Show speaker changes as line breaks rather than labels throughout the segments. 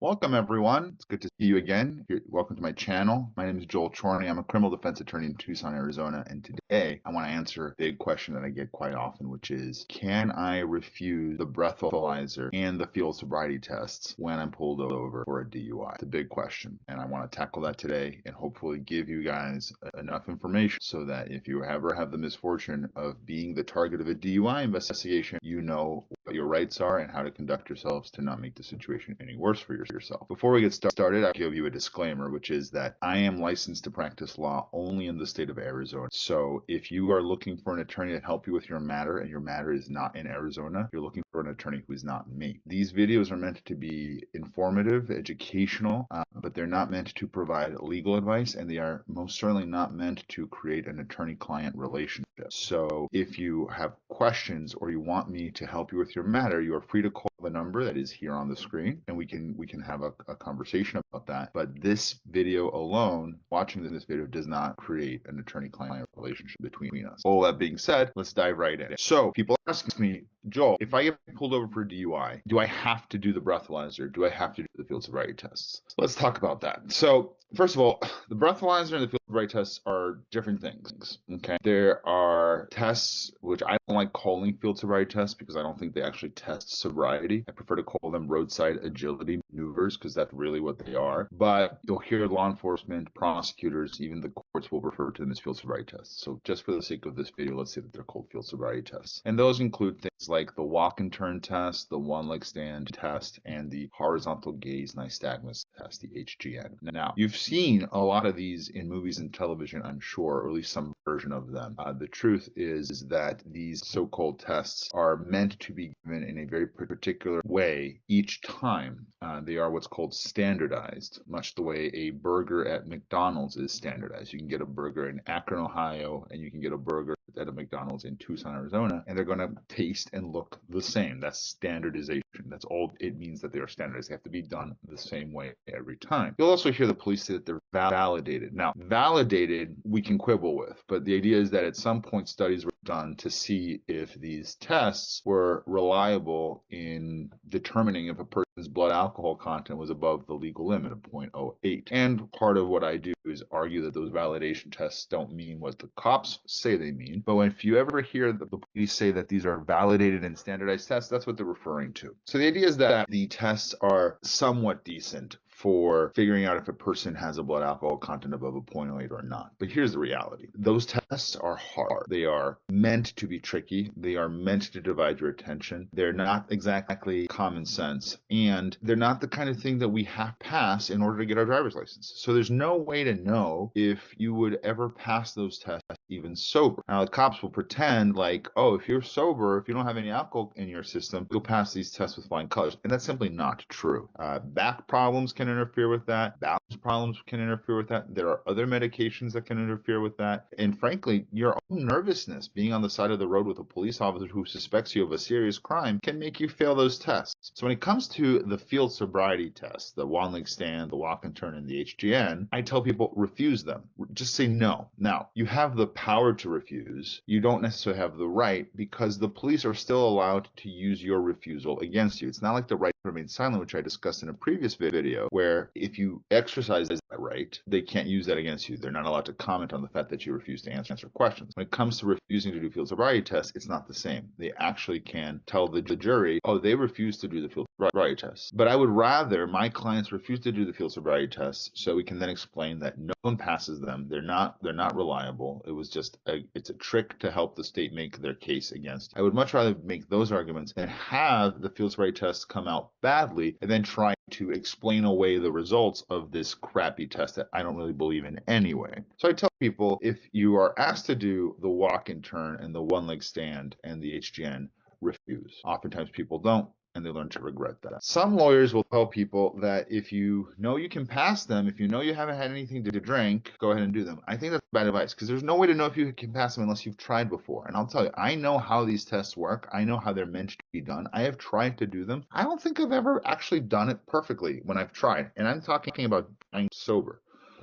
Welcome, everyone. It's good to see you again. Welcome to my channel. My name is Joel Chorny. I'm a criminal defense attorney in Tucson, Arizona. And today I want to answer a big question that I get quite often, which is, can I refuse the breathalyzer and the field sobriety tests when I'm pulled over for a DUI? It's a big question. And I want to tackle that today and hopefully give you guys enough information so that if you ever have the misfortune of being the target of a DUI investigation, you know what your rights are and how to conduct yourselves to not make the situation any worse for yourself. Before we get started, I'll give you a disclaimer, which is that I am licensed to practice law only in the state of Arizona. So if you are looking for an attorney to help you with your matter and your matter is not in Arizona, you're looking for an attorney who is not me. These videos are meant to be informative, educational, but they're not meant to provide legal advice, and they are most certainly not meant to create an attorney-client relationship. So if you have questions or you want me to help you with your matter, you are free to call the number that is here on the screen, and we can have a conversation about that. But this video alone, watching this video, does not create an attorney-client relationship between us. All that being said, let's dive right in. So people ask me, Joel, if I get pulled over for DUI, do I have to do the breathalyzer? Do I have to do the field sobriety tests? Let's talk about that. So first of all, the breathalyzer and the field sobriety tests are different things. Okay, there are tests which I don't like calling field sobriety tests because I don't think they actually test sobriety. I prefer to call them roadside agility maneuvers because that's really what they are. But you'll hear law enforcement, prosecutors, even the courts will refer to them as field sobriety tests. So just for the sake of this video, let's say that they're called field sobriety tests. And those include things like the walk and turn test, the one leg stand test, and the horizontal gaze nystagmus test, the HGN. Now, you've seen a lot of these in movies and television, I'm sure, or at least some version of them. The truth is that these so-called tests are meant to be given in a very particular way each time. They are what's called standardized, much the way a burger at McDonald's is standardized. You can get a burger in Akron, Ohio, and you can get a burger at a McDonald's in Tucson, Arizona, and they're going to taste and look the same. That's standardization. That's all it means, that they are standardized. They have to be done the same way every time. You'll also hear the police say that they're validated. Now, validated we can quibble with, but the idea is that at some point studies were done to see if these tests were reliable in determining if a person's blood alcohol content was above the legal limit of 0.08. And part of what I do is argue that those validation tests don't mean what the cops say they mean. But if you ever hear the police say that these are validated and standardized tests, that's what they're referring to. So the idea is that the tests are somewhat decent for figuring out if a person has a blood alcohol content above a 0.08 or not. But here's the reality. Those tests are hard. They are meant to be tricky. They are meant to divide your attention. They're not exactly common sense. And they're not the kind of thing that we have to pass in order to get our driver's license. So there's no way to know if you would ever pass those tests even sober. Now, the cops will pretend like, oh, if you're sober, if you don't have any alcohol in your system, you'll pass these tests with flying colors. And that's simply not true. Back problems can interfere with that. Balance problems can interfere with that. There are other medications that can interfere with that. And frankly, your own nervousness being on the side of the road with a police officer who suspects you of a serious crime can make you fail those tests. So when it comes to the field sobriety test, the one leg stand, the walk and turn, and the HGN, I tell people refuse them. Just say no. Now, you have the power to refuse. You don't necessarily have the right, because the police are still allowed to use your refusal against you. It's not like the right to remain silent, which I discussed in a previous video, where if you exercise that right, they can't use that against you. They're not allowed to comment on the fact that you refuse to answer questions. When it comes to refusing to do field sobriety tests, it's not the same. They actually can tell the jury, oh, they refuse to do the field sobriety tests. But I would rather my clients refuse to do the field sobriety tests so we can then explain that no one passes them. They're not reliable. It was just it's a trick to help the state make their case against. I would much rather make those arguments than have the field sobriety tests come out badly and then try to explain away the results of this crappy test that I don't really believe in anyway. So I tell people, if you are asked to do the walk and turn and the one leg stand and the HGN, refuse. Oftentimes people don't, and they learn to regret that. Some lawyers will tell people that if you know you can pass them, if you know you haven't had anything to drink, go ahead and do them. I think that's bad advice, because there's no way to know if you can pass them unless you've tried before. And I'll tell you, I know how these tests work. I know how they're meant to be done. I have tried to do them. I don't think I've ever actually done it perfectly when I've tried. And I'm talking about being sober.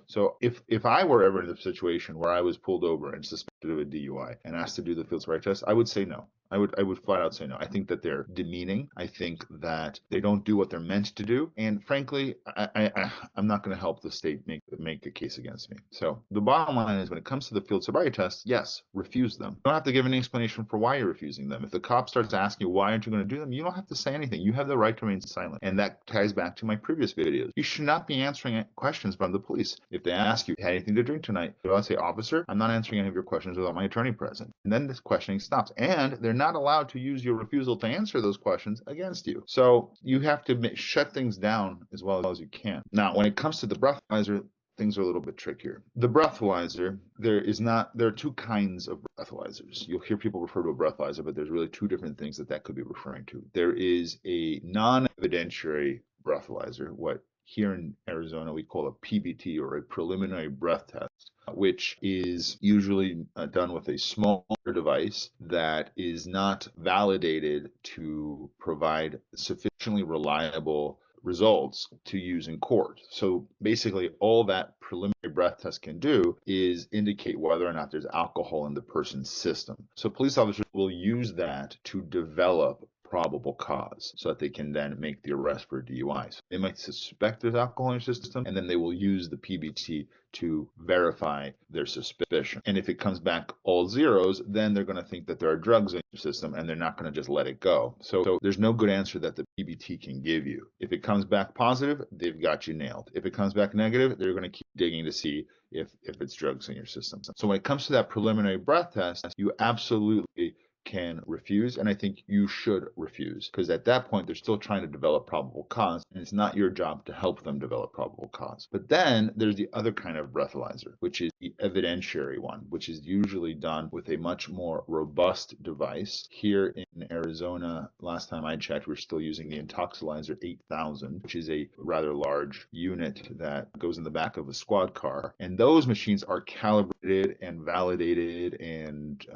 So if I were ever in a situation where I was pulled over and suspected of a DUI and asked to do the field sobriety test, I would say no. I would flat out say no. I think that they're demeaning. I think that they don't do what they're meant to do. And frankly, I'm not going to help the state make a case against me. So the bottom line is when it comes to the field sobriety tests, yes, refuse them. You don't have to give any explanation for why you're refusing them. If the cop starts asking you why aren't you going to do them, you don't have to say anything. You have the right to remain silent. And that ties back to my previous videos. You should not be answering questions from the police. If they ask you, had anything to drink tonight? You'll say, officer, I'm not answering any of your questions without my attorney present. And then this questioning stops. And they're not allowed to use your refusal to answer those questions against you. So you have to shut things down as well as you can. Now, when it comes to the breathalyzer, things are a little bit trickier. The breathalyzer, there are two kinds of breathalyzers. You'll hear people refer to a breathalyzer, but there's really two different things that could be referring to. There is a non-evidentiary breathalyzer, what here in Arizona we call a PBT, or a preliminary breath test, which is usually done with a smaller device that is not validated to provide sufficiently reliable results to use in court. So basically all that preliminary breath test can do is indicate whether or not there's alcohol in the person's system. So police officers will use that to develop probable cause so that they can then make the arrest for DUI. So they might suspect there's alcohol in your system, and then they will use the PBT to verify their suspicion. And if it comes back all zeros, then they're going to think that there are drugs in your system, and they're not going to just let it go. So there's no good answer that the PBT can give you. If it comes back positive, they've got you nailed. If it comes back negative, they're going to keep digging to see if it's drugs in your system. So when it comes to that preliminary breath test, you absolutely can refuse, and I think you should refuse, because at that point they're still trying to develop probable cause, and it's not your job to help them develop probable cause. But then there's the other kind of breathalyzer, which is the evidentiary one, which is usually done with a much more robust device. Here in Arizona, last time I checked, we're still using the Intoxilyzer 8000, which is a rather large unit that goes in the back of a squad car, and those machines are calibrated and validated and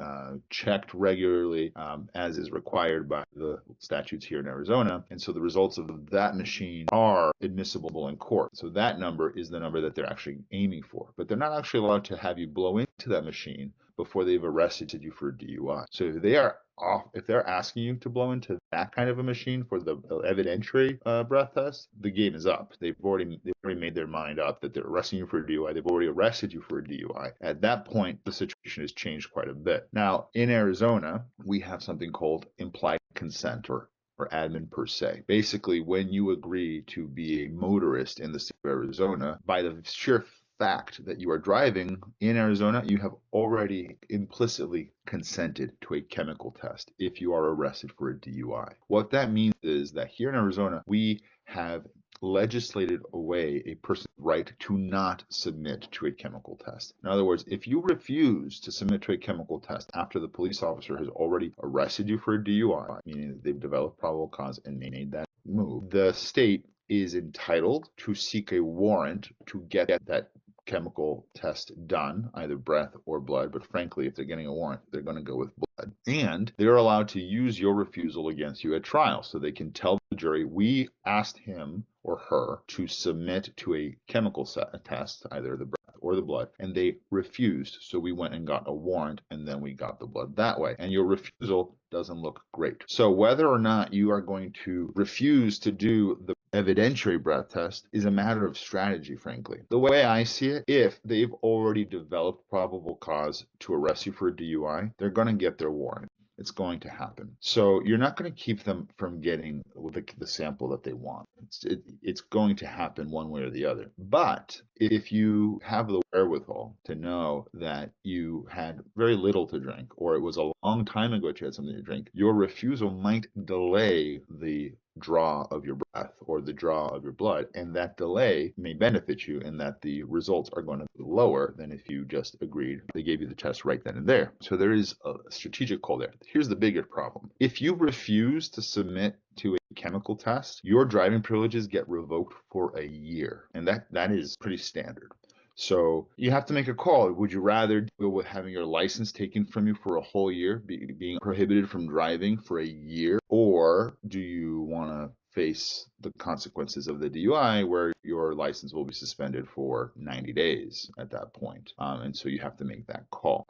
checked regularly, as is required by the statutes here in Arizona. And so the results of that machine are admissible in court. So that number is the number that they're actually aiming for. But they're not actually allowed to have you blow into that machine before they've arrested you for a DUI. So if they're asking you to blow into that kind of a machine for the evidentiary breath test, the game is up. They've already made their mind up that they're arresting you for a DUI. They've already arrested you for a DUI. At that point, the situation has changed quite a bit. Now, in Arizona, we have something called implied consent, or admin per se. Basically, when you agree to be a motorist in the state of Arizona, by the sheer fact that you are driving in Arizona, you have already implicitly consented to a chemical test if you are arrested for a DUI. What that means is that here in Arizona, we have legislated away a person's right to not submit to a chemical test. In other words, if you refuse to submit to a chemical test after the police officer has already arrested you for a DUI, meaning that they've developed probable cause and made that move, the state is entitled to seek a warrant to get that chemical test done, either breath or blood. But frankly, if they're getting a warrant, they're going to go with blood. And they're allowed to use your refusal against you at trial. So they can tell the jury, we asked him or her to submit to a chemical test, either the breath or the blood, and they refused. So we went and got a warrant, and then we got the blood that way. And your refusal doesn't look great. So whether or not you are going to refuse to do the evidentiary breath test is a matter of strategy, frankly. The way I see it, if they've already developed probable cause to arrest you for a DUI, they're going to get their warrant. It's going to happen. So you're not going to keep them from getting the sample that they want. It's going to happen one way or the other. But if you have the wherewithal to know that you had very little to drink, or it was a long time ago that you had something to drink, your refusal might delay the draw of your breath or the draw of your blood, and that delay may benefit you in that the results are going to be lower than if you just agreed. They gave you the test right then and there. So there is a strategic call there. Here's the bigger problem. If you refuse to submit to a chemical test, your driving privileges get revoked for a year, and that is pretty standard. So you have to make a call. Would you rather deal with having your license taken from you for a whole year, being prohibited from driving for a year, or do you want to face the consequences of the DUI, where your license will be suspended for 90 days at that point. And so you have to make that call.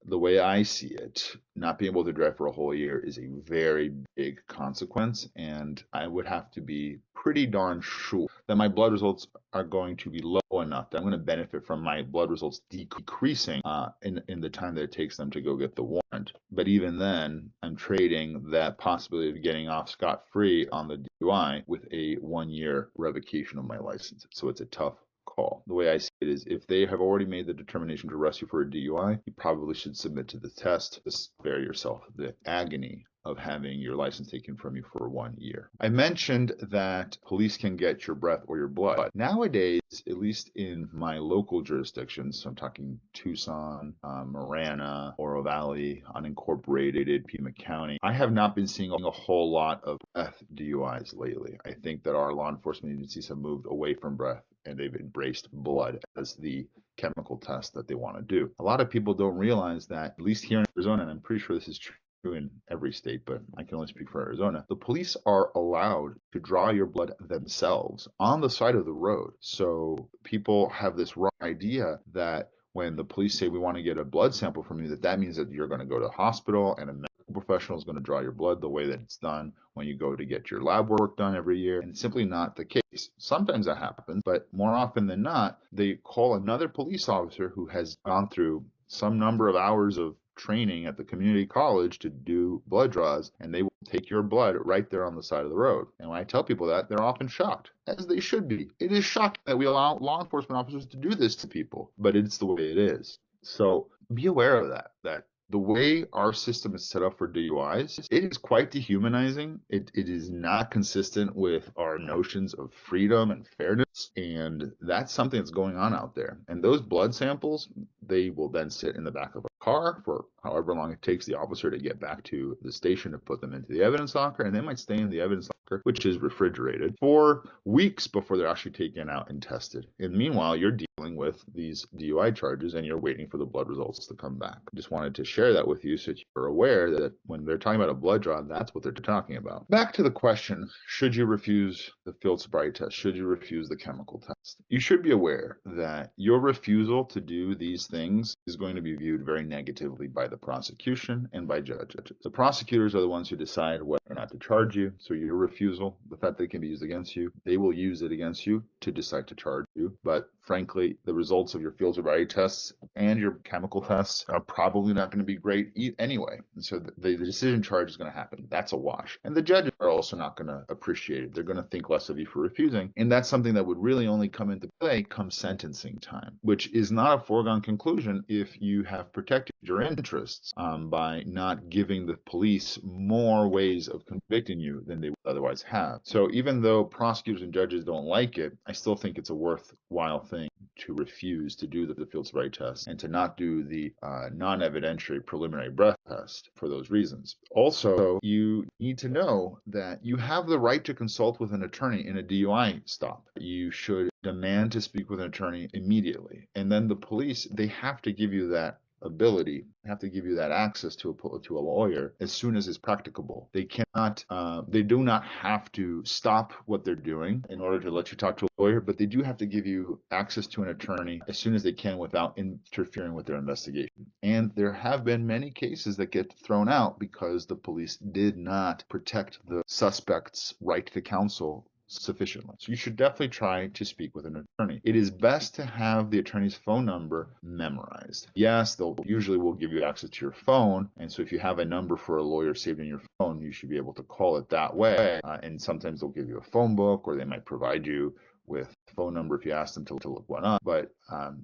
The way I see it, not being able to drive for a whole year is a very big consequence. And I would have to be pretty darn sure that my blood results are going to be low enough that I'm going to benefit from my blood results decreasing in the time that it takes them to go get the warrant. But even then, I'm trading that possibility of getting off scot-free on the DUI with a 1-year revocation of my license. So it's a tough call. The way I see it is, if they have already made the determination to arrest you for a DUI, you probably should submit to the test to spare yourself the agony of having your license taken from you for 1 year. I mentioned that police can get your breath or your blood. Nowadays, at least in my local jurisdictions, so I'm talking Tucson, Marana, Oro Valley, unincorporated Pima County, I have not been seeing a whole lot of breath DUIs lately. I think that our law enforcement agencies have moved away from breath and they've embraced blood as the chemical test that they want to do. A lot of people don't realize that, at least here in Arizona, and I'm pretty sure this is true in every state, but I can only speak for Arizona, the police are allowed to draw your blood themselves on the side of the road. So people have this wrong idea that when the police say we want to get a blood sample from you, that means that you're going to go to the hospital and a medical professional is going to draw your blood the way that it's done when you go to get your lab work done every year. And it's simply not the case. Sometimes that happens, but more often than not, they call another police officer who has gone through some number of hours of training at the community college to do blood draws, and they will take your blood right there on the side of the road. And when I tell people that, they're often shocked, as they should be. It is shocking that we allow law enforcement officers to do this to people, but it's the way it is. So be aware of that the way our system is set up for DUIs, it is quite dehumanizing. It is not consistent with our notions of freedom and fairness. And that's something that's going on out there. And those blood samples, they will then sit in the back of a car for however long it takes the officer to get back to the station to put them into the evidence locker. And they might stay in the evidence locker, which is refrigerated, for weeks before they're actually taken out and tested. And meanwhile, you're dealing with these DUI charges and you're waiting for the blood results to come back. I just wanted to share that with you so that you're aware that when they're talking about a blood draw, that's what they're talking about. Back to the question, should you refuse the field sobriety test? Should you refuse the chemical test? You should be aware that your refusal to do these things is going to be viewed very negatively by the prosecution and by judges. The prosecutors are the ones who decide whether or not to charge you. So your refusal, the fact that it can be used against you, they will use it against you to decide to charge you. But frankly, the results of your field sobriety tests and your chemical tests are probably not going to be great anyway. And so the decision charge is going to happen. That's a wash. And the judges are also not going to appreciate it. They're going to think less of you for refusing. And that's something that would really only come into play come sentencing time, which is not a foregone conclusion if you have protected your interests by not giving the police more ways of convicting you than they would otherwise have. So even though prosecutors and judges don't like it, I still think it's a worthwhile thing to refuse to do the field sobriety test and to not do the non-evidentiary preliminary breath test for those reasons. Also, you need to know that you have the right to consult with an attorney in a DUI stop. You should demand to speak with an attorney immediately. And then the police, they have to give you that ability, have to give you that access to a lawyer as soon as it's practicable. They cannot, they do not have to stop what they're doing in order to let you talk to a lawyer, but they do have to give you access to an attorney as soon as they can without interfering with their investigation. And there have been many cases that get thrown out because the police did not protect the suspect's right to counsel sufficiently. So you should definitely try to speak with an attorney. It is best to have the attorney's phone number memorized. Yes, they'll usually will give you access to your phone, and so if you have a number for a lawyer saved in your phone, you should be able to call it that way. And sometimes they'll give you a phone book, or they might provide you with a phone number if you ask them to look one up. But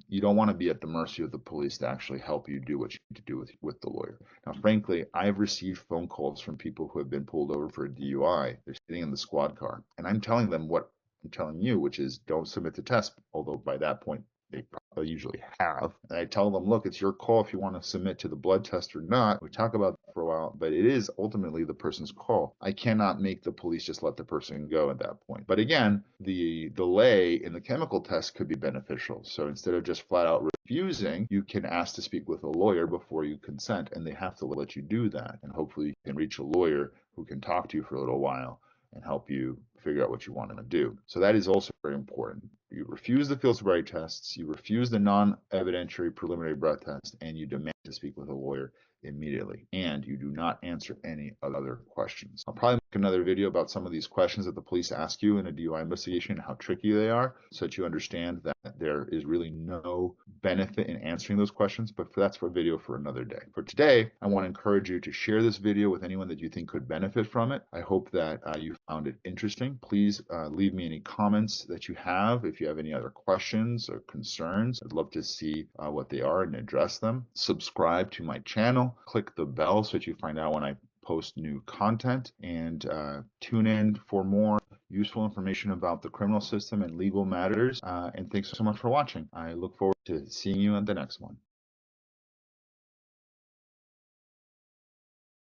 you don't want to be at the mercy of the police to actually help you do what you need to do with the lawyer. Now, frankly, I've received phone calls from people who have been pulled over for a DUI. They're sitting in the squad car, and I'm telling them what I'm telling you, which is don't submit the test, although by that point they probably usually have. And I tell them, look, it's your call if you want to submit to the blood test or not. We talk about that for a while, but it is ultimately the person's call. I cannot make the police just let the person go at that point. But again, the delay in the chemical test could be beneficial. So instead of just flat out refusing, you can ask to speak with a lawyer before you consent, and they have to let you do that. And hopefully you can reach a lawyer who can talk to you for a little while and help you figure out what you want to do. So that is also very important. You refuse the field sobriety tests, you refuse the non-evidentiary preliminary breath test, and you demand to speak with a lawyer immediately. And you do not answer any other questions. I'll probably make another video about some of these questions that the police ask you in a DUI investigation and how tricky they are, so that you understand that there is really no benefit in answering those questions, but that's for a video for another day. For today, I want to encourage you to share this video with anyone that you think could benefit from it. I hope that you found it interesting. Please leave me any comments that you have. If you have any other questions or concerns, I'd love to see what they are and address them. Subscribe to my channel. Click the bell so that you find out when I post new content, and tune in for more useful information about the criminal system and legal matters. And thanks so much for watching. I look forward to seeing you on the next one.